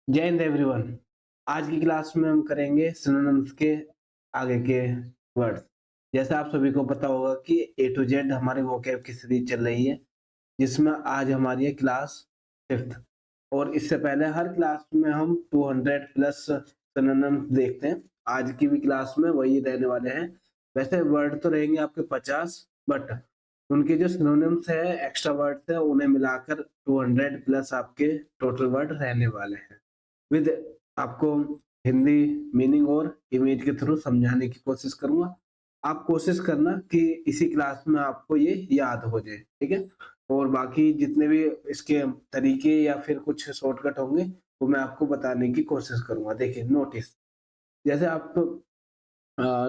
जय हिंद एवरीवन। आज की क्लास में हम करेंगे सिनोनिम्स के आगे के वर्ड्स। जैसे आप सभी को पता होगा कि ए टू जेड हमारे वोकैब की सीरीज चल रही है, जिसमें आज हमारी है क्लास फिफ्थ। और इससे पहले हर क्लास में हम 200 प्लस सिनोनिम्स देखते हैं। आज की भी क्लास में वही रहने वाले हैं। वैसे वर्ड तो रहेंगे आपके 50, बट उनके जो सिनोनिम्स है, एक्स्ट्रा वर्ड्स है, उन्हें मिलाकर 200 प्लस आपके टोटल वर्ड रहने वाले हैं। विद आपको हिंदी मीनिंग और इमेज के थ्रू समझाने की कोशिश करूंगा। आप कोशिश करना कि इसी क्लास में आपको ये याद हो जाए, ठीक है। और बाकी जितने भी इसके तरीके या फिर कुछ शॉर्टकट होंगे वो मैं आपको बताने की कोशिश करूंगा। देखिए, नोटिस। जैसे आप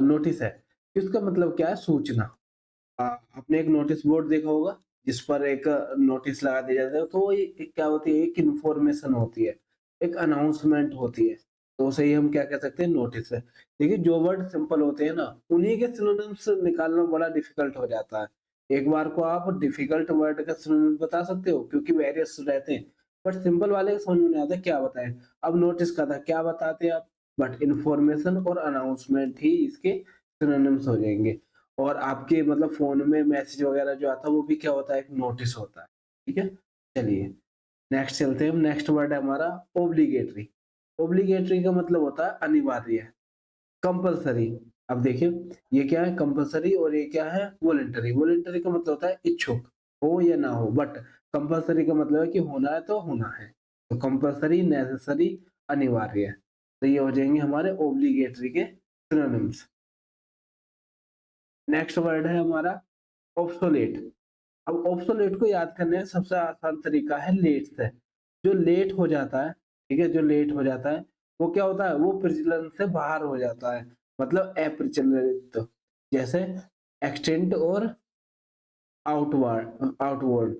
नोटिस है, इसका मतलब क्या है? सूचना। आपने एक नोटिस बोर्ड देखा होगा जिस पर एक नोटिस लगा दिया जाता है, तो वो क्या होती है? एक इंफॉर्मेशन होती है, एक अनाउंसमेंट होती है। तो उसे ही हम क्या कह सकते हैं? नोटिस है। देखिए, जो वर्ड सिंपल होते हैं ना, उन्हीं के सिनोनिम्स निकालना बड़ा डिफिकल्ट हो जाता है। एक बार को आप डिफिकल्ट वर्ड का सिनोनिम बता सकते हो क्योंकि वेरियस रहते हैं, बट सिंपल वाले का समझ में नहीं आता क्या बताएं। अब नोटिस का था, क्या बताते आप? बट इंफॉर्मेशन और अनाउंसमेंट ही इसके सिनोनिम्स हो जाएंगे। और आपके मतलब फ़ोन में मैसेज वगैरह जो आता है वो भी क्या होता है? एक नोटिस होता है। ठीक है? चलिए नेक्स्ट चलते हैं। नेक्स्ट वर्ड है हमारा ऑब्लिगेटरी। ऑब्लिगेटरी का मतलब होता है अनिवार्य, कंपल्सरी। अब देखिए, ये क्या है? कंपल्सरी। और ये क्या है? वॉलंटरी। वॉलंटरी का मतलब होता है इच्छुक, हो या ना हो, बट कंपल्सरी का मतलब है कि होना है तो होना है। तो कंपल्सरी, नेसेसरी, अनिवार्य। तो ये हो जाएंगे हमारे ऑब्लिगेटरी के सिनोनिम्स। नेक्स्ट वर्ड है हमारा ऑब्सोलेट। अब ऑब्सोलेट को याद करने का सबसे आसान तरीका है लेट से। जो लेट हो जाता है, ठीक है, जो लेट हो जाता है वो क्या होता है? वो प्रचलन से बाहर हो जाता है, मतलब अप्रचलित। जैसे एक्सटेंट और आउटवर्ड,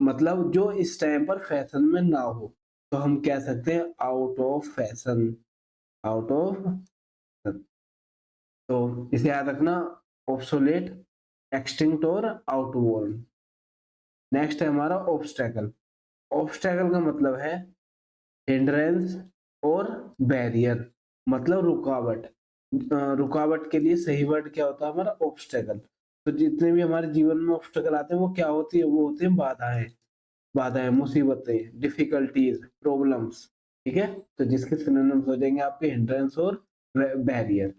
मतलब जो इस टाइम पर फैशन में ना हो, तो हम कह सकते हैं out of fashion. Out of, तो इसे याद रखना, ऑब्सोलेट, एक्सटिंक्ट और आउटवर्ड। नेक्स्ट है हमारा ऑब्स्टेकल। ऑब्स्टेकल का मतलब है हिंड्रेंस और बैरियर, मतलब रुकावट। रुकावट के लिए सही वर्ड क्या होता है हमारा? ऑब्स्टेकल। तो जितने भी हमारे जीवन में ऑब्स्टेकल आते हैं वो क्या होती है? वो होते हैं बाधाएं। बाधाएं, मुसीबतें, डिफिकल्टीज, प्रॉब्लम्स। ठीक है, तो जिसके सिनोनिम्स हो जाएंगे आपके हिंड्रेंस और बैरियर।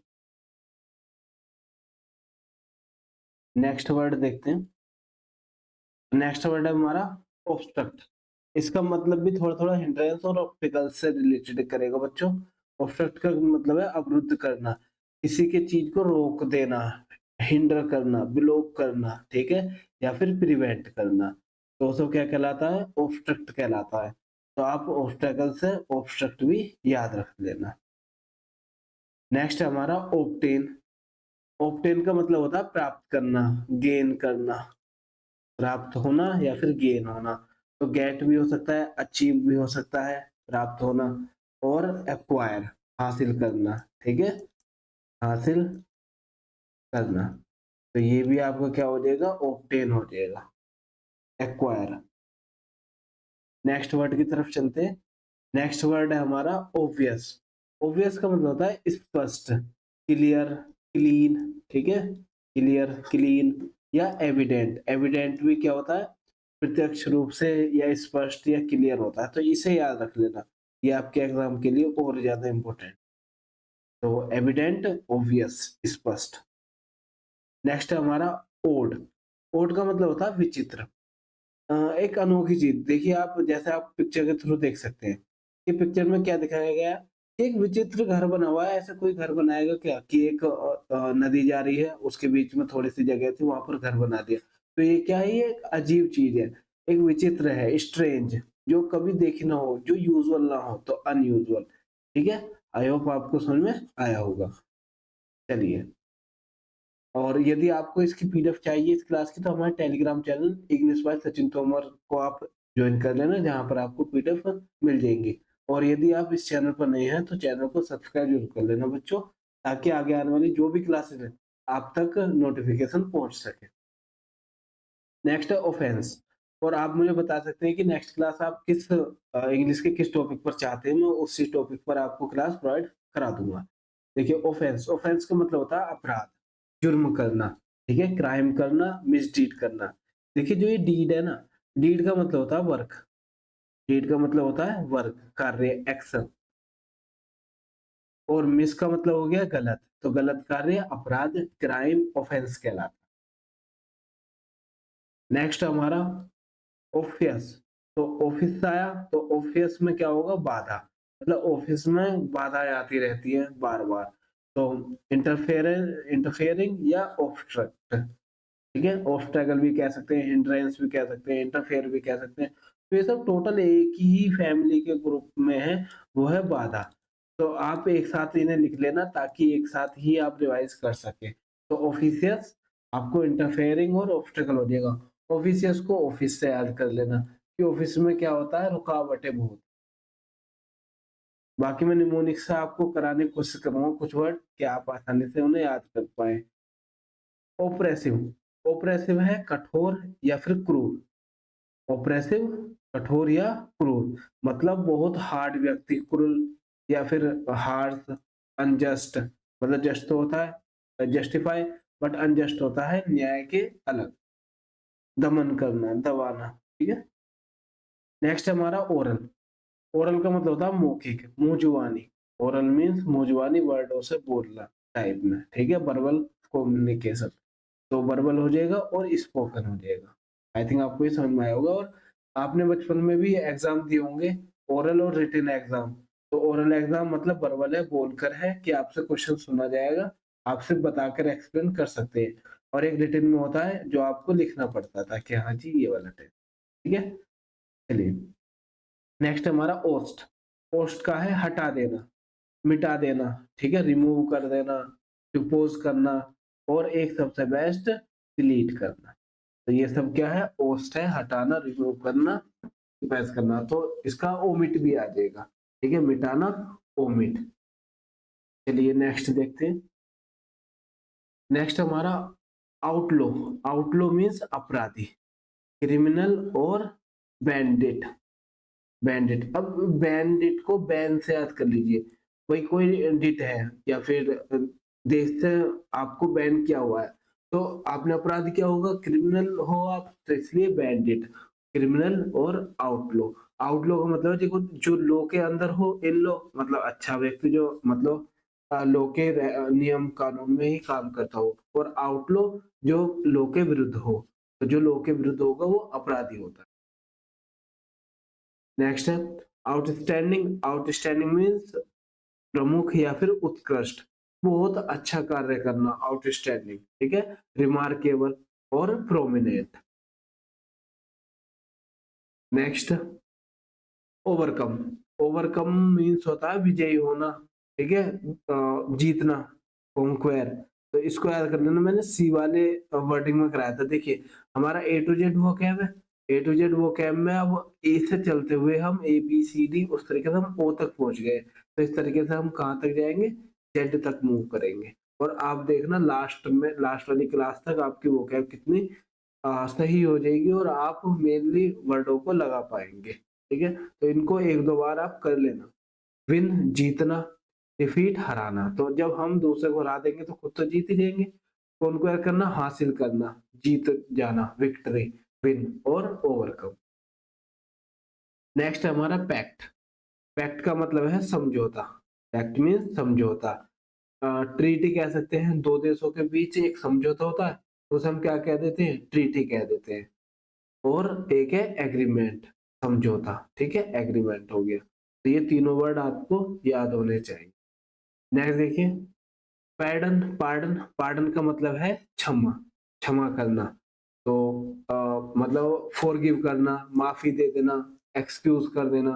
नेक्स्ट वर्ड देखते हैं। नेक्स्ट वर्ड है हमारा ऑब्स्ट्रक्ट। इसका मतलब भी थोड़ा थोड़ा हिंड्रेंस और ऑब्स्टिकल से रिलेटेड करेगा बच्चों। ऑब्स्ट्रक्ट का मतलब है अवरुद्ध करना, किसी के चीज को रोक देना, हिंडर करना, ब्लॉक करना, ठीक है, या फिर प्रिवेंट करना। तो उसको क्या कहलाता है? ऑब्स्ट्रक्ट कहलाता है। तो आप ऑब्स्टेकल से ऑब्स्ट्रक्ट भी याद रख लेना। नेक्स्ट है हमारा ऑब्टेन। ऑब्टेन का मतलब होता है प्राप्त करना, गेन करना, प्राप्त होना या फिर गेन होना। तो गेट भी हो सकता है, अचीव भी हो सकता है, प्राप्त होना, और एक्वायर, हासिल करना। ठीक है, हासिल करना। तो ये भी आपका क्या हो जाएगा? ऑब्टेन हो जाएगा, एक्वायर। नेक्स्ट वर्ड की तरफ चलते हैं। नेक्स्ट वर्ड है हमारा ओबियस। ओबियस का मतलब होता है स्पष्ट, क्लियर, क्लीन। ठीक है, क्लियर, क्लीन, या एविडेंट। एविडेंट भी क्या होता है? प्रत्यक्ष रूप से या स्पष्ट या क्लियर होता है। तो इसे याद रख लेना, ये आपके एग्जाम के लिए और ज्यादा इंपॉर्टेंट। तो एविडेंट, ओबियस, स्पष्ट। नेक्स्ट है हमारा ओड। ओड का मतलब होता है विचित्र, एक अनोखी चीज। देखिए, आप जैसे आप पिक्चर के थ्रू देख सकते हैं कि पिक्चर में क्या दिखाया गया है? एक विचित्र घर बना हुआ है। ऐसा कोई घर बनाएगा क्या कि एक नदी जा रही है, उसके बीच में थोड़ी सी जगह थी, वहां पर घर बना दिया? तो ये क्या है? ये एक अजीब चीज है, एक विचित्र है, स्ट्रेंज, जो कभी देखी ना हो, जो यूजुअल ना हो, तो अनयूजुअल। ठीक है, आई होप आपको समझ में आया होगा। चलिए, और यदि आपको इसकी पीडीएफ चाहिए इस क्लास की, तो हमारे Telegram channel English by Sachin Tomar को आप ज्वाइन कर लेना, जहां पर आपको पीडीएफ मिल जाएंगी। और यदि आप इस चैनल पर नए हैं तो चैनल को सब्सक्राइब जरूर कर लेना बच्चों, ताकि आगे आने वाली जो भी क्लासेस है आप तक नोटिफिकेशन पहुंच सके। नेक्स्ट है ऑफेंस। और आप मुझे बता सकते हैं कि नेक्स्ट क्लास आप किस इंग्लिश के किस टॉपिक पर चाहते हैं, मैं उसी टॉपिक पर आपको क्लास प्रोवाइड करा दूँगा। देखिए ऑफेंस, ऑफेंस का मतलब होता है अपराध, जुर्म करना, ठीक है? क्राइम करना, मिसडीड करना। देखिए जो ये डीड है ना, डीड का मतलब होता है वर्क, डीड का मतलब होता है वर्क, कार्य, एक्शन। और मिस का मतलब हो गया गलत, तो गलत कार्य, अपराध, क्राइम, ऑफेंस कहलाता है। नेक्स्ट हमारा ऑफियस। तो ऑफिस आया तो ऑफिस में क्या होगा, बाधा, मतलब ऑफिस में बाधाएं आती रहती है बार बार। तो इंटरफेयरिंग या ऑब्स्ट्रक्ट, ठीक है? ऑब्स्टेकल भी कह सकते हैं, हिंड्रेंस भी कह सकते हैं, इंटरफेयर भी कह सकते हैं। तो ये सब टोटल एक ही फैमिली के ग्रुप में है, वो है बाधा। तो आप एक साथ इन्हें लिख लेना ताकि एक साथ ही आप रिवाइज कर सके। तो ऑफिसियस आपको इंटरफेयरिंग और ऑब्स्टेकल हो जाएगा। ऑफिसियस को ऑफिस से याद कर लेना कि ऑफिस में क्या होता है, रुकावटें बहुत। बाकी मैं निमोनिक से आपको कराने की कोशिश करूंगा कुछ वर्ड कि आप आसानी से उन्हें याद कर पाए। ओप्रेसिव, ओप्रेसिव है कठोर या फिर क्रूर। ऑपरेसिव, कठोर या क्रूर, मतलब बहुत हार्ड व्यक्ति, क्रूर या फिर हार्श, अनजस्ट। मतलब जस्ट तो होता है जस्टिफाई, बट अनजस्ट होता है न्याय के अलग, दमन करना, दबाना, ठीक है? नेक्स्ट हमारा ओरल। ओरल का मतलब होता है मौखिक, मुंह जुबानी। ओरल मीन्स मुंह जुबानी, वर्डों से बोलना टाइप में, ठीक है? Verbal communication. तो वर्बल हो जाएगा और स्पोकन हो जाएगा। आई थिंक आपको ये समझ में आया होगा। और आपने बचपन में भी एग्जाम दिए होंगे, ओरल और रिटन एग्जाम। तो ओरल एग्जाम मतलब वर्बल है, बोलकर है कि आपसे क्वेश्चन सुना जाएगा, आप सिर्फ बताकर एक्सप्लेन कर सकते हैं। और एक रिटन में होता है जो आपको लिखना पड़ता था कि हाँ जी ये वाला टेस्ट, ठीक है? चलिए नेक्स्ट हमारा ओस्ट। ओस्ट का है हटा देना, मिटा देना, ठीक है? रिमूव कर देना, डिपोज करना, और एक सबसे बेस्ट डिलीट करना। तो ये सब क्या है, ओस्ट है, हटाना, रिमूव करना, डिपोज करना। तो इसका ओमिट भी आ जाएगा, ठीक है? मिटाना, ओमिट। चलिए नेक्स्ट देखते हैं। नेक्स्ट हमारा आउटलो। आउटलो मीन्स अपराधी, क्रिमिनल और बैंडिट। बैंडिट, अब बैंडिट को बैन से याद कर लीजिए। कोई डिट है या फिर देश से आपको बैन किया हुआ है, तो आपने अपराध किया होगा, क्रिमिनल हो आप, तो इसलिए बैंडिट, क्रिमिनल और आउटलो। आउटलो का मतलब है देखो जो लॉ के अंदर हो, इन लॉ मतलब अच्छा व्यक्ति जो मतलब लॉ के नियम कानून में ही काम करता हो, और आउटलो जो लॉ के विरुद्ध हो। तो जो लॉ के विरुद्ध होगा वो अपराधी होता है। नेक्स्ट है आउटस्टैंडिंग। आउटस्टैंडिंग मीन्स प्रमुख या फिर उत्कृष्ट, बहुत अच्छा कार्य करना, आउटस्टैंडिंग, ठीक है? रिमार्केबल और prominent. Next overcome. Overcome means होता है विजयी होना, ठीक है? जीतना, कॉन्क्वेर। तो इसको याद कर लेना, मैंने सी वाले वर्डिंग में कराया था। देखिए हमारा ए टू जेड वो कैब है, ए टू जेड वो कैब में अब ए से चलते हुए हम ए बी सी डी उस तरीके से हम ओ तक पहुंच गए। तो इस तरीके से हम कहाँ तक जाएंगे, जेड तक मूव करेंगे। और आप देखना लास्ट में, लास्ट वाली क्लास तक आपकी वो कैब कितनी सही हो जाएगी और आप मेनली वर्डों को लगा पाएंगे, ठीक है? तो इनको एक दो बार आप कर लेना। विन, जीतना, डिफीट, हराना। तो जब हम दूसरे को हरा देंगे तो खुद तो जीत ही जाएंगे। कॉन्क्वेर करना, हासिल करना, जीत जाना, विक्ट्री, विन और ओवरकम। नेक्स्ट है हमारा पैक्ट। पैक्ट का मतलब है समझौता। पैक्ट मीन्स समझौता। ट्रीटी कह सकते हैं, दो देशों के बीच एक समझौता होता है, तो उसे हम क्या कह देते हैं, ट्रीटी कह देते हैं। और एक है एग्रीमेंट, समझौता, ठीक है? एग्रीमेंट हो गया। तो ये तीनों वर्ड आपको याद होने चाहिए। नेक्स्ट देखिए पैर्डन। पार्डन, पार्डन का मतलब है क्षमा, क्षमा करना। तो मतलब फॉरगिव करना, माफी दे देना, एक्सक्यूज कर देना।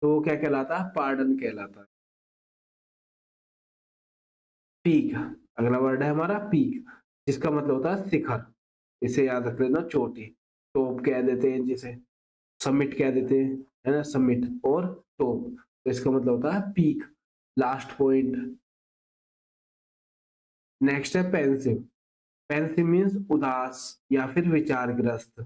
तो वो क्या कहलाता है, पार्डन कहलाता है। पीक, अगला वर्ड है हमारा पीक, जिसका मतलब होता है शिखर। इसे याद रख लेना, चोटी, टॉप कह देते हैं जिसे, समिट कह देते हैं, है ना? समिट और टॉप, तो इसका मतलब होता है पीक, लास्ट पॉइंट। नेक्स्ट है पेंसिव। पेंसिव मीन्स उदास या फिर विचारग्रस्त।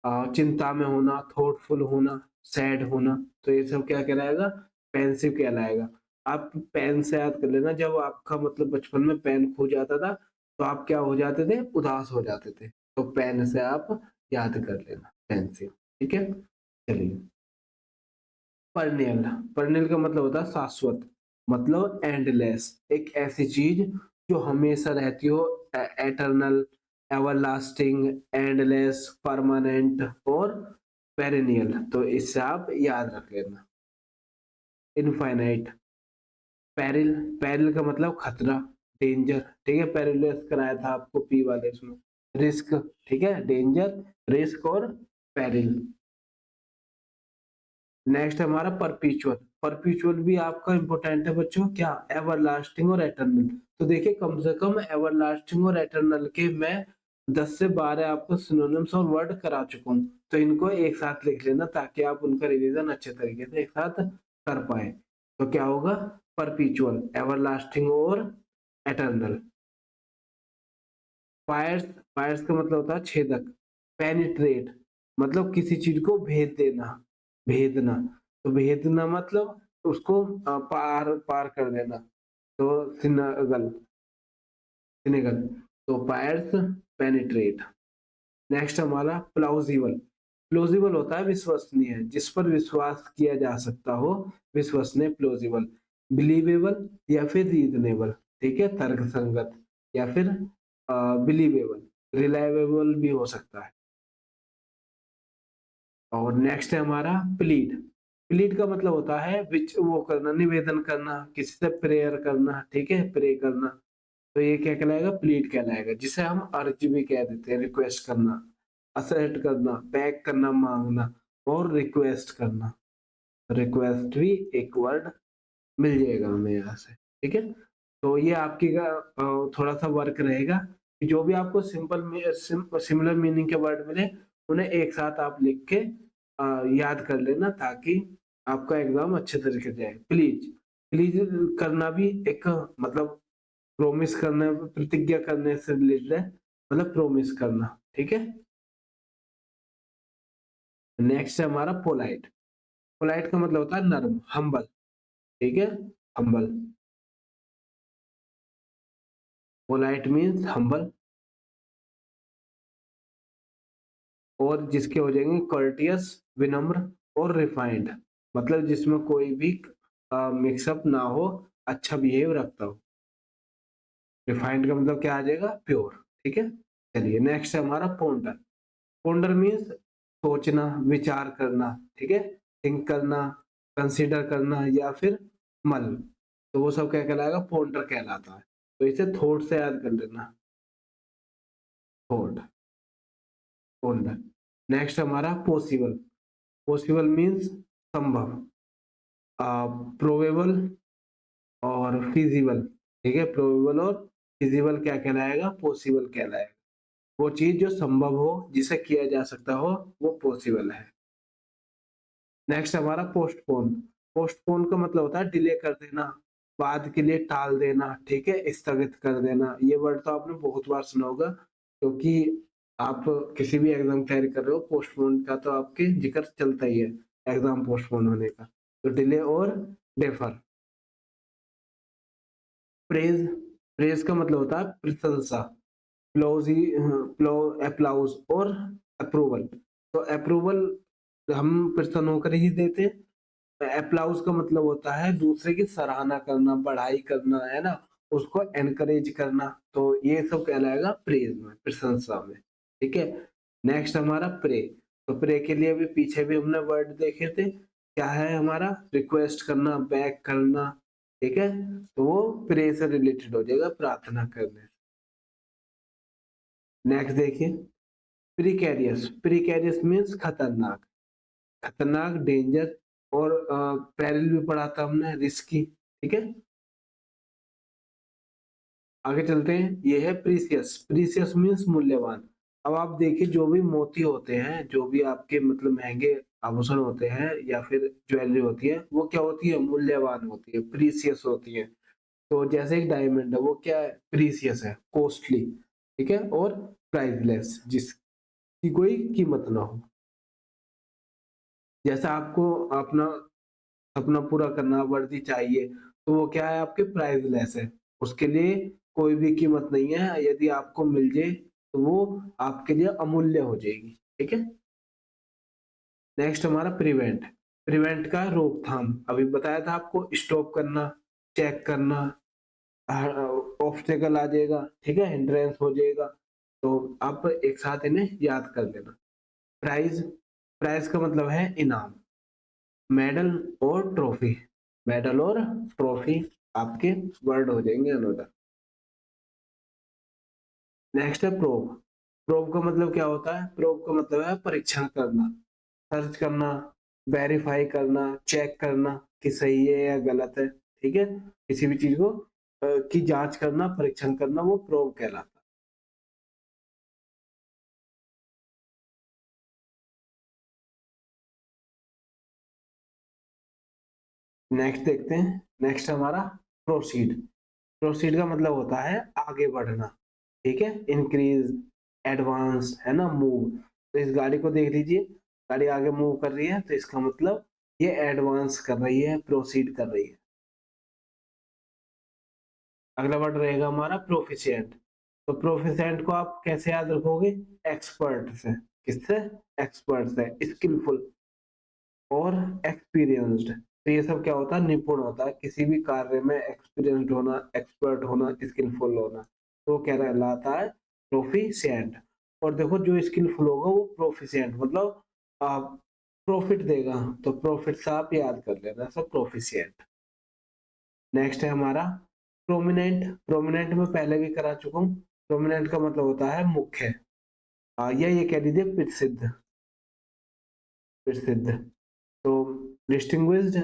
चिंता में होना, थॉटफुल होना, सैड होना, तो ये सब क्या कहलाएगा? पेंसिव कहलाएगा। आप पेन से याद कर लेना, जब आपका मतलब बचपन में पेन खो जाता था, तो आप क्या हो जाते थे? उदास हो जाते थे। तो पेन से आप याद कर लेना, पेंसिव, ठीक है? चलिए, परनियल। परनियल का मतलब होता है शाश्वत, मतलब एंडलेस, एक ऐसी चीज जो हमेशा रहती हो, एटर्नल, एवरलास्टिंग, एंडलेस, परमानेंट और पेरेनियल। तो इससे आप याद रख लेना। इनफाइनाइट। पेरिल, पेरिल का मतलब खतरा, डेंजर, ठीक है? पेरिलस कराया था आपको पी वाले इसमें। रिस्क, ठीक है? डेंजर, रिस्क और पेरिल। नेक्स्ट है हमारा परपीचुअल। परपीचुअल भी आपका इंपॉर्टेंट है बच्चों, क्या? एवरलास्टिंग और एटर्नल। तो देखिए, कम से कम एवरलास्टिंग और एटर्नल के मैं 10 से 12 आपको सिनोनिम्स और वर्ड करा चुका हूँ। तो इनको एक साथ लिख लेना ताकि आप उनका रिवीजन अच्छे तरीके से एक साथ कर पाए। तो क्या होगा? परपीचुअल, एवरलास्टिंग और एटर्नल। फायर्स, फायर्स का मतलब होता है छेदक। पेनिट्रेट, मतलब किसी चीज को भेद देना, भेदना। तो भेदना मतलब उसको पार पार कर देना। तो सिनगल, सिनेगल। तो पायर्स, पेनिट्रेट। नेक्स्ट हमारा प्लाउजिबल। प्लाउजिबल होता है विश्वसनीय, जिस पर विश्वास किया जा सकता हो, विश्वसनीय, प्लाउजिबल। बिलीवेबल या फिर रीजनेबल, ठीक है? तर्कसंगत या फिर बिलीवेबल, रिलायबल भी हो सकता है। और नेक्स्ट है हमारा प्लीड। प्लीड का मतलब होता है विच वो करना, निवेदन करना, किसी से प्रेयर करना, ठीक है? प्रे करना। तो ये क्या कहलाएगा? प्लीड कहलाएगा, जिसे हम अर्ज भी कह देते हैं, रिक्वेस्ट करना, असर्ट करना, बैक करना, मांगना, और रिक्वेस्ट करना। रिक्वेस्ट भी एक वर्ड मिल जाएगा हमें यहाँ से, ठीक है? तो ये आपकी थोड़ा सा वर्क रहेगा कि जो भी आपको सिमिलर मीनिंग के वर्ड मिले, उन्हें एक साथ आप लिख के याद कर लेना, ताकि आपका एग्जाम अच्छे तरीके से जाए। प्लीज, प्लीज करना भी एक मतलब प्रोमिस करना, प्रतिज्ञा करने से रिलेटेड है, मतलब प्रोमिस करना, ठीक है? नेक्स्ट है हमारा पोलाइट। पोलाइट का मतलब होता है नर्म, हम्बल, ठीक है? हम्बल। Polite means humble. और जिसके हो जाएंगे कर्टियस, विनम्र और रिफाइंड, मतलब जिसमें कोई भी मिक्सअप ना हो, अच्छा बिहेव रखता हो। रिफाइंड का मतलब क्या आ जाएगा? प्योर, ठीक है? चलिए, नेक्स्ट है हमारा पोंडर। पोंडर मीन्स सोचना, विचार करना, ठीक है? थिंक करना, कंसीडर करना, या फिर मल। तो वो सब क्या कहलाएगा? पोंडर कहलाता है। तो इसे थॉट से याद कर लेना, थॉट, पोंडर। नेक्स्ट हमारा पॉसिबल। पॉसिबल मीन्स संभव, प्रोबेबल और फिजिबल, ठीक है? प्रोबेबल और फिजिबल क्या कहलाएगा? पॉसिबल कहलाएगा। वो चीज जो संभव हो, जिसे किया जा सकता हो, वो पॉसिबल है। नेक्स्ट हमारा पोस्टपोन। पोस्टपोन का मतलब होता है डिले कर देना, बाद के लिए टाल देना, ठीक है? स्थगित कर देना। ये वर्ड तो आपने बहुत बार सुना होगा, क्योंकि आप किसी भी एग्जाम तैयारी कर रहे हो, पोस्टपोन का तो आपके जिक्र चलता ही है, एग्जाम पोस्टपोन होने का। तो डिले और डेफर। प्रेज, प्रेज का मतलब होता है प्रशंसा, प्लौजी, अप्लाउज और अप्रूवल। तो अप्रूवल हम प्रसन्न होकर ही देते हैं। अप्लाउज का मतलब होता है दूसरे की सराहना करना, बढ़ाई करना, है ना? उसको एनकरेज करना। तो ये सब कहलाएगा प्रेज में, प्रशंसा में, ठीक है? नेक्स्ट हमारा प्रे। तो प्रे के लिए भी पीछे भी हमने वर्ड देखे थे, क्या है हमारा? रिक्वेस्ट करना, बैक करना, ठीक है? तो वो प्रे से रिलेटेड हो जाएगा, प्रार्थना करने। नेक्स्ट देखिए, प्रिकेरियस। प्रिकेरियस मीन्स खतरनाक, खतरनाक, डेंजर, और पेरिल भी पढ़ा था हमने, रिस्की, ठीक है? आगे चलते हैं। ये है प्रीसियस। प्रीसियस मीन्स मूल्यवान। अब आप देखिए, जो भी मोती होते हैं, जो भी आपके मतलब महंगे आभूषण होते हैं या फिर ज्वेलरी होती है, वो क्या होती है? मूल्यवान होती है, प्रीसियस होती है। तो जैसे एक डायमंड है, वो क्या है? प्रीसियस है, कॉस्टली, ठीक है? और प्राइसलेस, जिसकी कोई कीमत ना हो। जैसा आपको अपना सपना पूरा करना वर्दी चाहिए, तो वो क्या है आपके प्राइसलेस है। उसके लिए कोई भी कीमत नहीं है, यदि आपको मिल जाए तो वो आपके लिए अमूल्य हो जाएगी, ठीक है? नेक्स्ट हमारा प्रिवेंट। प्रिवेंट का रोकथाम, अभी बताया था आपको, स्टॉप करना, चेक करना, ऑब्स्टेकल आ जाएगा, ठीक है, हिंड्रेंस हो जाएगा, तो आप एक साथ इन्हें याद कर लेना। प्राइज, प्राइज का मतलब है इनाम। मेडल और ट्रॉफी, मेडल और ट्रॉफी आपके वर्ड हो जाएंगे अनोदर। नेक्स्ट है प्रोब। प्रोब का मतलब क्या होता है? प्रोब का मतलब है परीक्षण करना, सर्च करना, वेरीफाई करना, चेक करना कि सही है या गलत है, ठीक है, किसी भी चीज को की जांच करना, परीक्षण करना, वो प्रोब कहलाता है। नेक्स्ट देखते हैं। नेक्स्ट हमारा प्रोसीड। प्रोसीड का मतलब होता है आगे बढ़ना, ठीक है, इंक्रीज, एडवांस, है ना, मूव। तो इस गाड़ी को देख लीजिए, गाड़ी आगे मूव कर रही है, तो इसका मतलब ये एडवांस कर रही है, प्रोसीड कर रही है। अगला वर्ड रहेगा हमारा प्रोफिशिएंट। तो प्रोफिशिएंट को आप कैसे याद रखोगे? एक्सपर्ट से। किससे? एक्सपर्ट से, स्किलफुल और एक्सपीरियंस्ड। तो ये सब क्या होता है? निपुण होता है, किसी भी कार्य में एक्सपीरियंस्ड होना, एक्सपर्ट होना, स्किलफुल होना, तो क्या कहलाता है? प्रोफिशिएंट। और देखो, जो स्किलफुल होगा वो प्रोफिशिएंट मतलब आप प्रॉफिट देगा, तो प्रॉफिट से आप याद कर लेना सब प्रोफिशिएंट। नेक्स्ट है हमारा प्रोमिनेंट। प्रोमिनेंट में पहले भी करा चुका हूँ। प्रोमिनेंट का मतलब होता है मुख्य, या ये कह लीजिए प्रसिद्ध। प्रसिद्ध, तो डिस्टिंग्विश्ड,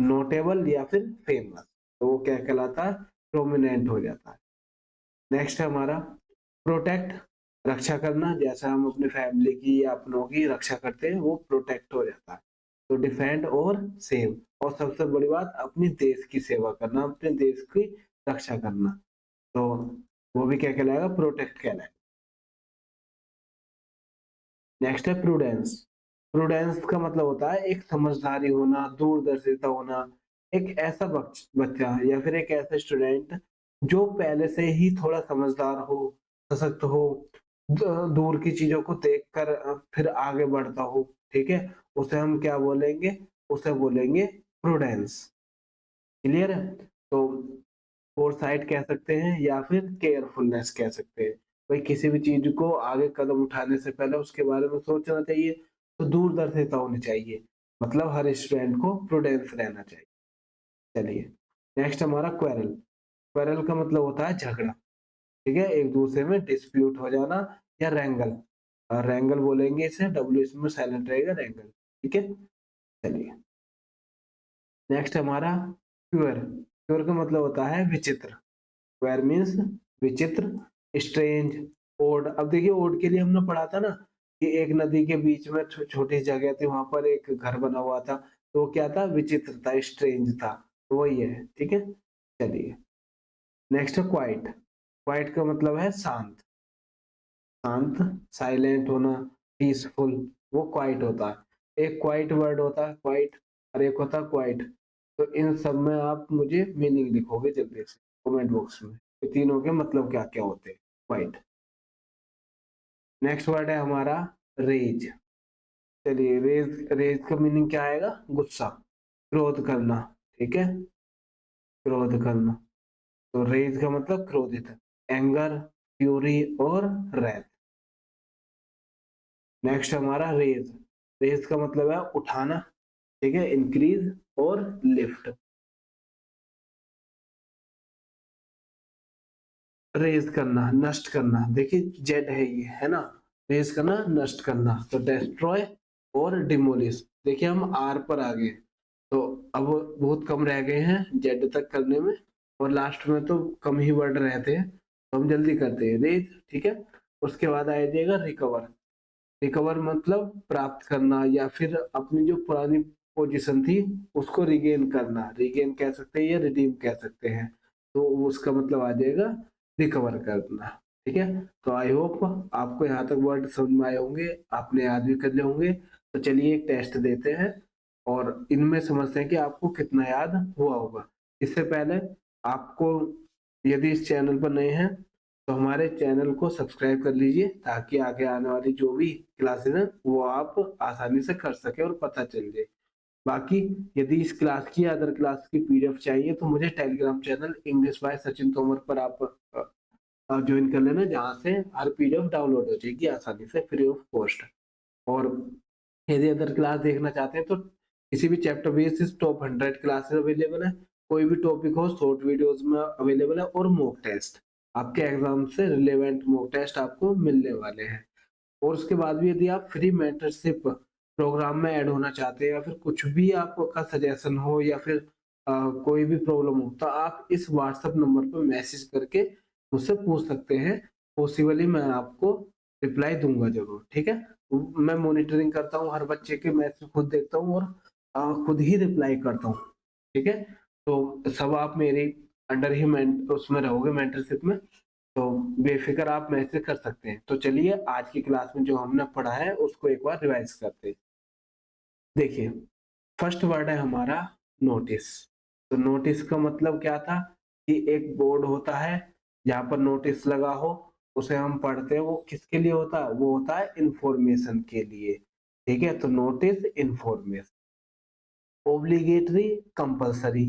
नोटेबल या फिर फेमस, तो वो क्या कहलाता है? प्रोमिनेंट हो जाता है। नेक्स्ट है हमारा प्रोटेक्ट। रक्षा करना, जैसा हम अपनी फैमिली की या अपनों की रक्षा करते हैं, वो प्रोटेक्ट हो जाता है। तो डिफेंड और सेव, और सबसे बड़ी बात अपनी देश की सेवा करना, अपने देश की रक्षा करना, तो वो भी क्या कहलाएगा? प्रोटेक्ट कहलाएगा। नेक्स्ट है प्रूडेंस। प्रूडेंस का मतलब होता है एक समझदारी होना, दूरदर्शिता होना, एक ऐसा बच्चा या फिर एक ऐसा स्टूडेंट जो पहले से ही थोड़ा समझदार हो, सशक्त हो, दूर की चीजों को देखकर फिर आगे बढ़ता हो, ठीक है, उसे हम क्या बोलेंगे? उसे बोलेंगे प्रूडेंस। क्लियर है? तो फोरसाइट कह सकते हैं या फिर केयरफुलनेस कह सकते हैं। भाई किसी भी चीज को आगे कदम उठाने से पहले उसके बारे में सोचना चाहिए, तो दूरदर्शिता होनी चाहिए, मतलब हर स्टूडेंट को प्रूडेंस रहना चाहिए। चलिए, नेक्स्ट हमारा क्वेरल। क्वेरल का मतलब होता है झगड़ा, ठीक है, एक दूसरे में डिस्प्यूट हो जाना, या रैंगल। और रैंगल बोलेंगे इसे, डब्ल्यू इसमें साइलेंट रहेगा, रैंगल, ठीक है। चलिए, नेक्स्ट हमारा क्यूअर। क्यूअर का मतलब होता है विचित्र। क्वेर मीन्स विचित्र, स्ट्रेंज, ओड। अब देखिए, ओड के लिए हमने पढ़ा था ना कि एक नदी के बीच में छोटी जगह थी, वहां पर एक घर बना हुआ था, तो वो क्या था? विचित्र था, स्ट्रेंज था, तो वही है, ठीक है। चलिए, नेक्स्ट है क्वाइट। क्वाइट का मतलब है शांत। शांत, साइलेंट होना, पीसफुल, वो क्वाइट होता है। एक क्वाइट वर्ड होता है क्वाइट, और एक होता है क्वाइट। तो इन सब में आप मुझे मीनिंग लिखोगे जल्दी से कमेंट बॉक्स में, ये तीनों के मतलब क्या क्या होते हैं क्वाइट। नेक्स्ट वर्ड है हमारा रेज। चलिए, रेज, रेज का मीनिंग क्या आएगा? गुस्सा, क्रोध करना, ठीक है, क्रोध करना। तो रेज का मतलब क्रोधित, एंगर, फ्यूरी और रैथ। नेक्स्ट हमारा रेज। रेज का मतलब है उठाना, ठीक है, इंक्रीज और लिफ्ट। रेज करना, नष्ट करना, देखिए जेड है ये, है ना, रेज करना, नष्ट करना, तो डेस्ट्रॉय और डिमोलिश। देखिए हम आर पर आ गए, तो अब बहुत कम रह गए हैं जेड तक करने में, और लास्ट में तो कम ही वर्ड रहते हैं, तो हम जल्दी करते हैं रेज, ठीक है। उसके बाद आ जाएगा रिकवर। रिकवर मतलब प्राप्त करना, या फिर अपनी जो पुरानी पोजीशन थी उसको रिगेन करना, रिगेन कह सकते हैं या रिडीम कह सकते हैं, तो उसका मतलब आ जाएगा रिकवर करना, ठीक है। तो आई होप आपको यहाँ तक वर्ड समझ में आए होंगे, आपने याद भी कर लिए होंगे। तो चलिए एक टेस्ट देते हैं। और इनमें समझते हैं कि आपको कितना याद हुआ होगा। इससे पहले आपको, यदि इस चैनल पर नए हैं तो हमारे चैनल को सब्सक्राइब कर लीजिए, ताकि आगे आने वाली जो भी क्लासेस हैं वो आप आसानी से कर सके और पता चल जाए। बाकी यदि इस क्लास की या अदर क्लास की पीडीएफ चाहिए तो मुझे Telegram channel English by Sachin Tomar पर आप ज्वाइन कर लेना, जहाँ से हर पीडीएफ डाउनलोड हो जाएगी आसानी से फ्री ऑफ कॉस्ट। और यदि अदर क्लास देखना चाहते हैं तो किसी भी chapter basis top 100 classes available है, कोई भी टॉपिक हो शॉर्ट वीडियोस में अवेलेबल है, और मॉक टेस्ट आपके एग्जाम से रिलेवेंट मॉक टेस्ट आपको मिलने वाले हैं। और उसके बाद भी यदि आप फ्री मेंटरशिप प्रोग्राम में ऐड होना चाहते हैं, या फिर कुछ भी आपका सजेशन हो, या फिर कोई भी प्रॉब्लम हो, तो आप इस व्हाट्सएप नंबर पर मैसेज करके मुझसे पूछ सकते हैं। पॉसिबली मैं आपको रिप्लाई दूंगा जरूर, ठीक है। मैं मॉनिटरिंग करता हूँ, हर बच्चे के मैसेज खुद देखता हूँ और खुद ही रिप्लाई करता हूँ, ठीक है। तो सब आप मेरी अंडर ही उसमें रहोगे, मेंटरशिप में, तो बेफिक्र आप मैसेज कर सकते हैं। तो चलिए आज की क्लास में जो हमने पढ़ा है उसको एक बार रिवाइज करते हैं। देखिए, फर्स्ट वर्ड है हमारा नोटिस। तो नोटिस का मतलब क्या था कि एक बोर्ड होता है जहाँ पर नोटिस लगा हो, उसे हम पढ़ते हैं। वो किसके लिए होता है? वो होता है इंफॉर्मेशन के लिए, ठीक है। तो नोटिस इंफॉर्मेशन। ओब्लिगेटरी, कंपलसरी,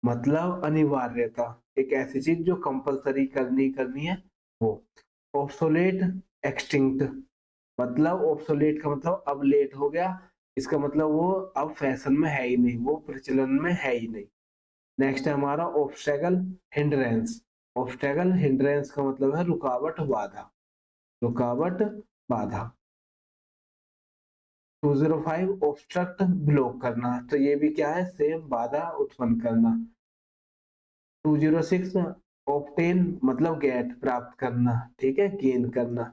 मतलब अनिवार्यता, एक ऐसी चीज जो कंपलसरी करनी करनी है वो। ऑब्सोलेट, एक्सटिंक्ट, मतलब ऑब्सोलेट का मतलब अब लेट हो गया, इसका मतलब वो अब फैशन में है ही नहीं, वो प्रचलन में है ही नहीं। नेक्स्ट है हमारा ऑब्स्टेकल, हिंड्रेंस। ऑब्स्टेकल हिंड्रेंस का मतलब है रुकावट, बाधा। रुकावट, बाधा। 205 ऑब्स्ट्रक्ट, ब्लॉक करना, तो ये भी क्या है? सेम, बाधा उत्पन्न करना। 206 ऑब्टेन, मतलब गेट, प्राप्त करना, ठीक है, गेन करना।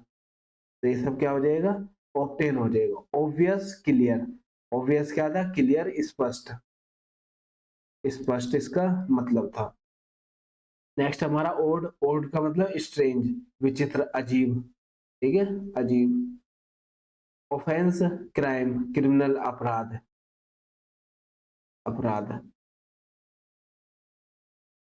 तो ये सब क्या हो जाएगा? ऑब्टेन हो जाएगा। Obvious, clear. ऑब्वियस क्या था? क्लियर, स्पष्ट। स्पष्ट इसका मतलब था। नेक्स्ट हमारा ओड। ओड का मतलब स्ट्रेंज, विचित्र, अजीब, ठीक है, अजीब। ऑफेंस, क्राइम, क्रिमिनल, अपराध, अपराध।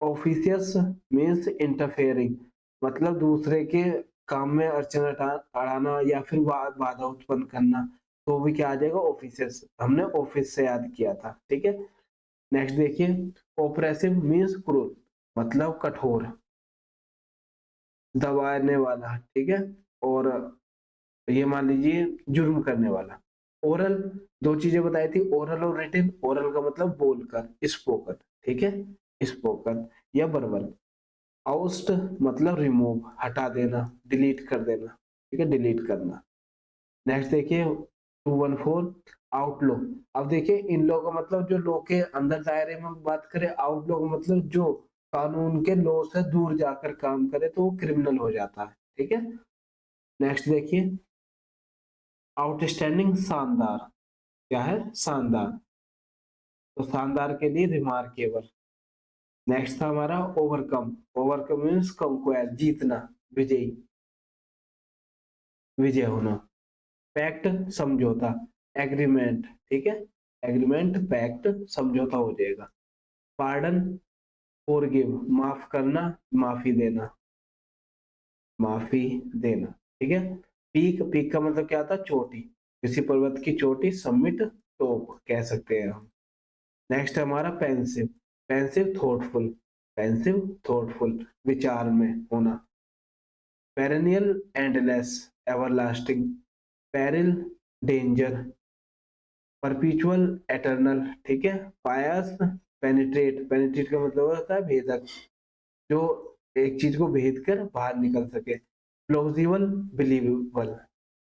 ऑफिशियस मीन्स इंटरफेयरिंग, मतलब दूसरे के काम में अड़चन अड़ाना या फिर बाधा उत्पन्न करना, तो भी क्या आ जाएगा? ऑफिशियस। हमने ऑफिस से याद किया था, ठीक है। नेक्स्ट देखिए, ऑपरेसिव मीन्स क्रूर, मतलब कठोर, दबाने वाला, ठीक है। और ये मान लीजिए जुर्म करने वाला। ओरल, दो चीजें बताई थी, ओरल और रिटन। ओरल का मतलब बोलकर, स्पोकन, ठीक है, स्पोकन या वर्बल। आउस्ट मतलब रिमूव, हटा देना, डिलीट कर देना, ठीक है, डिलीट करना। नेक्स्ट देखिए 214 आउटलो। अब देखिए इन लोगों का मतलब जो लॉ के अंदर दायरे में बात करें, आउटलो का मतलब जो कानून के लॉ से दूर जाकर काम करे तो वो क्रिमिनल हो जाता है, ठीक है। नेक्स्ट देखिए आउटस्टैंडिंग, शानदार। क्या है? शानदार। तो शानदार के लिए रिमार्केबल। नेक्स्ट था हमारा ओवरकम। ओवरकम मीन्स कंक्वेस्ट, जीतना, विजयी, विजय होना। पैक्ट, समझौता, एग्रीमेंट, ठीक है, एग्रीमेंट, पैक्ट, समझौता हो जाएगा। पार्डन, फॉरगिव, माफ करना, माफी देना, माफी देना, ठीक है। पीक, पीक का मतलब क्या था? चोटी, किसी पर्वत की चोटी, समिट, टॉप कह सकते हैं हम। नेक्स्ट है हमारा pensive. Pensive, thoughtful, pensive, thoughtful, विचार में होना। Perennial, endless, everlasting. Peril, danger. Perpetual, eternal, ठीक है। पायस, पेनिट्रेट, पेनिट्रेट का मतलब होता है भेदक, जो एक चीज को भेद कर बाहर निकल सके। प्लॉजिबल, बिलीवेबल,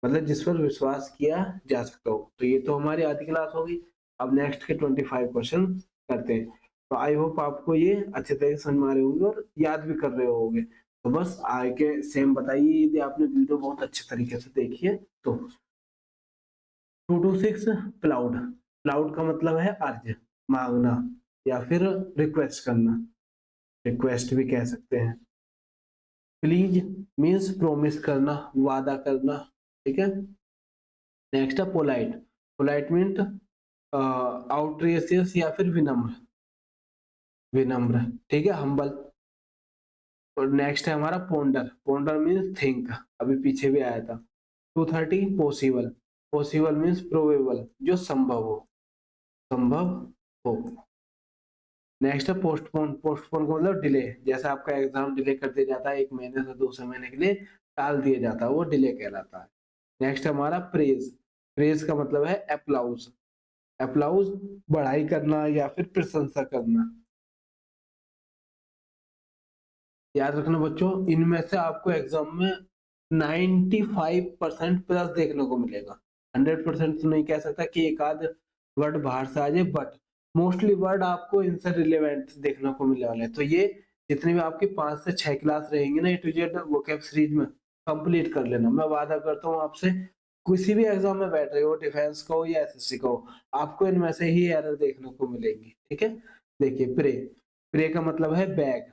मतलब जिस पर विश्वास किया जा सकता हो। तो ये तो हमारी आधी क्लास होगी। अब नेक्स्ट के 25 क्वेश्चन करते हैं। तो आई होप आपको ये अच्छे तरह से समझ में आ रहे होंगे और याद भी कर रहे होंगे। तो बस आगे सेम बताइए यदि आपने वीडियो बहुत अच्छे तरीके से देखी है तो। 226 क्लाउड। क्लाउड का मतलब है अर्ज, मांगना या फिर रिक्वेस्ट करना, रिक्वेस्ट भी कह सकते हैं। प्लीज मीन्स प्रोमिस करना, वादा करना, ठीक है। नेक्स्ट है पोलाइट। पोलाइट मीन्स आउटरेशियस या फिर विनम्र, विनम्र, ठीक है, हम्बल। और नेक्स्ट है हमारा पोंडर, पोंडर मीन्स थिंक, अभी पीछे भी आया था। 230 पॉसिबल, पॉसिबल मीन्स प्रोबेबल, जो संभव हो, संभव हो। नेक्स्ट है पोस्टपोन, पोस्टपोन का मतलब डिले, जैसे आपका एग्जाम डिले कर दिया जाता है 1 महीने से दूसरे महीने के लिए टाल दिया जाता है, वो डिले कहलाता है। नेक्स्ट हमारा प्रेज, प्रेज का मतलब है अप्लाउज, अप्लाउज बढ़ाई करना या फिर प्रशंसा करना। याद रखना बच्चों, इनमें से आपको एग्जाम में 95% प्लस देखने को मिलेगा। 100% तो नहीं कह सकता कि एक आध वर्ड बाहर से आ जाए, बट मोस्टली वर्ड आपको इनसे रिलेवेंट देखने को मिलने वाले हैं। तो ये जितनी भी आपकी 5 से 6 क्लास रहेंगी ना, ए टू जेड वोकैब सीरीज में, कंप्लीट कर लेना। मैं वादा करता हूँ आपसे, किसी भी एग्जाम में बैठ रहे हो, डिफेंस का हो या एसएससी का हो, आपको इनमें से ही एरर देखने को मिलेंगी, ठीक है। देखिए प्रे, प्रे का मतलब है बैग,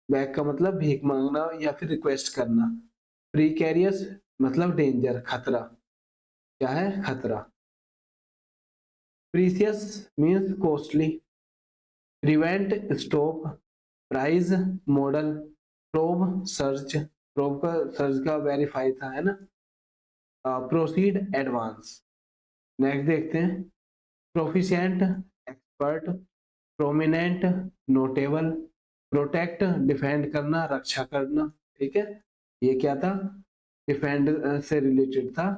बैग का मतलब भीख मांगना या फिर रिक्वेस्ट करना। प्रीकैरियस मतलब डेंजर, खतरा, क्या है, खतरा। Precious means costly. Prevent stop, prize model, probe search, probe का सर्च का वेरीफाई था, है ना। Proceed advance. नेक्स्ट देखते हैं, proficient, expert, prominent, notable, protect defend करना, रक्षा करना, ठीक है। ये क्या था, डिफेंड से रिलेटेड था,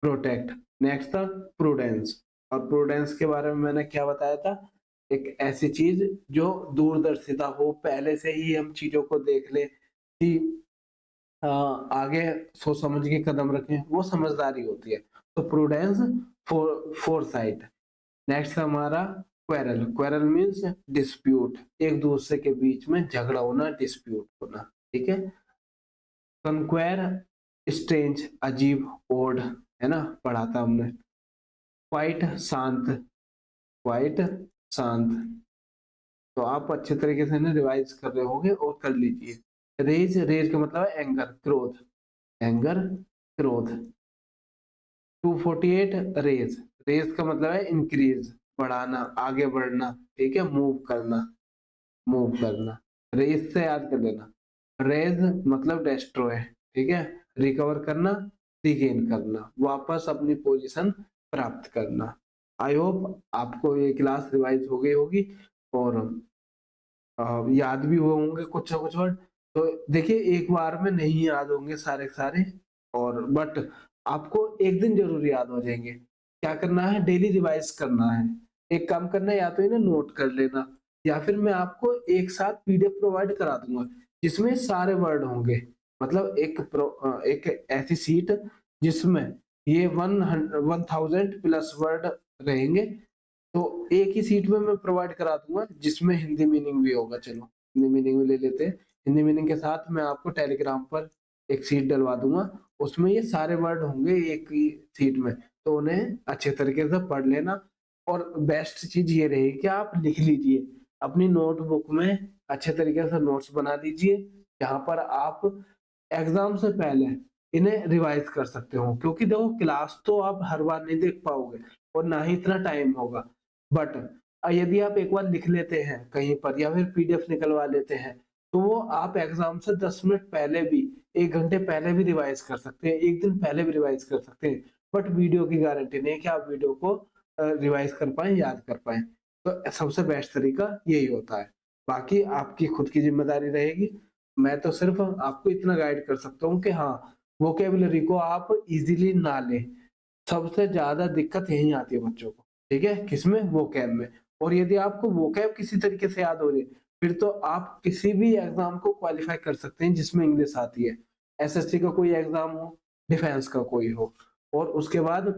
प्रोटेक्ट। नेक्स्ट था प्रूडेंस, और प्रूडेंस के बारे में मैंने क्या बताया था, एक ऐसी चीज जो दूरदर्शिता हो, पहले से ही हम चीजों को देख ले कि आगे सोच समझ के कदम रखें, वो समझदारी होती है। तो प्रूडेंस, फोरसाइट। नेक्स्ट हमारा क्वेरल, क्वेरल मीन्स डिस्प्यूट, एक दूसरे के बीच में झगड़ा होना, डिस्प्यूट होना, ठीक है। कंक्वेर, स्ट्रेंज, अजीब, ओड, है ना, पढ़ा था हमने। क्वाइट, शांत, क्वाइट, शांत। तो आप अच्छे तरीके से ना रिवाइज कर रहे होंगे और कर लीजिए। रेज, रेज का मतलब है एंगर, क्रोध, एंगर, क्रोध। 248 रेज, रेज का मतलब है इंक्रीज, बढ़ाना, आगे बढ़ना, ठीक है, मूव करना, मूव करना। रेज से याद कर लेना, रेज मतलब डेस्ट्रॉय, ठीक है, रिकवर करना, रिगेन करना, वापस अपनी पोजीशन प्राप्त करना। आई होप आपको ये क्लास रिवाइज हो गई होगी और याद भी हुए होंगे कुछ ना कुछ वर्ड। तो देखिए एक बार में नहीं याद होंगे सारे सारे, और बट आपको एक दिन जरूर याद हो जाएंगे। क्या करना है, डेली रिवाइज करना है। एक काम करना है, या तो इन्हें नोट कर लेना, या फिर मैं आपको एक साथ पीडीएफ प्रोवाइड करा दूंगा जिसमें सारे वर्ड होंगे। मतलब एक ऐसी सीट जिसमें ये 1000 प्लस वर्ड रहेंगे। तो एक ही सीट में मैं प्रोवाइड करा दूंगा जिसमें हिंदी मीनिंग भी होगा। चलो हिंदी मीनिंग भी ले लेते हैं। हिंदी मीनिंग के साथ मैं आपको टेलीग्राम पर एक सीट डलवा दूंगा, उसमें ये सारे वर्ड होंगे एक ही सीट में, तो उन्हें अच्छे तरीके से पढ़ लेना। और बेस्ट चीज ये रहेगी कि आप लिख लीजिए अपनी नोटबुक में, अच्छे तरीके से नोट्स बना दीजिए, जहां पर आप एग्जाम से पहले इन्हें रिवाइज कर सकते हो। क्योंकि देखो क्लास तो आप हर बार नहीं देख पाओगे और ना ही इतना टाइम होगा, बट यदि आप एक बार लिख लेते हैं कहीं पर या फिर पीडीएफ निकलवा लेते हैं, तो वो आप एग्जाम से 10 मिनट पहले भी, 1 घंटे पहले भी रिवाइज कर सकते हैं, एक दिन पहले भी रिवाइज कर सकते हैं। बट वीडियो की गारंटी नहीं कि आप वीडियो को रिवाइज कर पाए, याद कर पाए। तो सबसे बेस्ट तरीका यही होता है। बाकी आपकी खुद की जिम्मेदारी रहेगी। मैं तो सिर्फ आपको इतना गाइड कर सकता हूँ कि हाँ, वोकेबुलरी को आप इजीली ना लें। सबसे ज्यादा दिक्कत यही आती है बच्चों को, ठीक है, किसमें, वोकैब में। और यदि आपको वोकैब किसी तरीके से याद हो रही है, फिर तो आप किसी भी एग्जाम को क्वालिफाई कर सकते हैं जिसमें इंग्लिश आती है। एसएससी का कोई एग्जाम हो, डिफेंस का कोई हो, और उसके बाद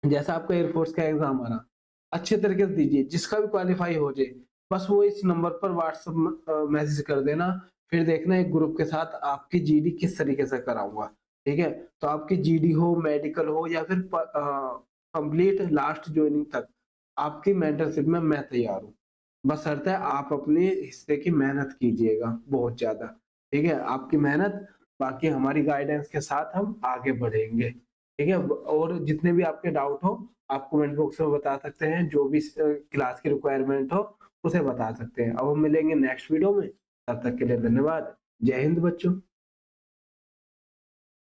जैसा आपका एयरफोर्स का एग्जाम आ रहा, अच्छे तरीके से दीजिए, जिसका भी क्वालिफाई हो जाए। बस वो इस नंबर पर व्हाट्सएप मैसेज कर देना, फिर देखना एक ग्रुप के साथ आपकी जीडी किस तरीके से कराऊंगा, ठीक है। तो आपकी जीडी हो, मेडिकल हो, या फिर कंप्लीट लास्ट ज्वाइनिंग तक आपकी मेंटरशिप में मैं तैयार हूँ। बस शर्त है आप अपने हिस्से की मेहनत कीजिएगा बहुत ज्यादा, ठीक है, आपकी मेहनत, बाकी हमारी गाइडेंस के साथ हम आगे बढ़ेंगे। ठीक है। और जितने भी आपके डाउट हो आप कमेंट बॉक्स में बता सकते हैं, जो भी क्लास की रिक्वायरमेंट हो उसे बता सकते हैं। अब हम मिलेंगे नेक्स्ट वीडियो में, तब तक के लिए धन्यवाद। जय हिंद बच्चों।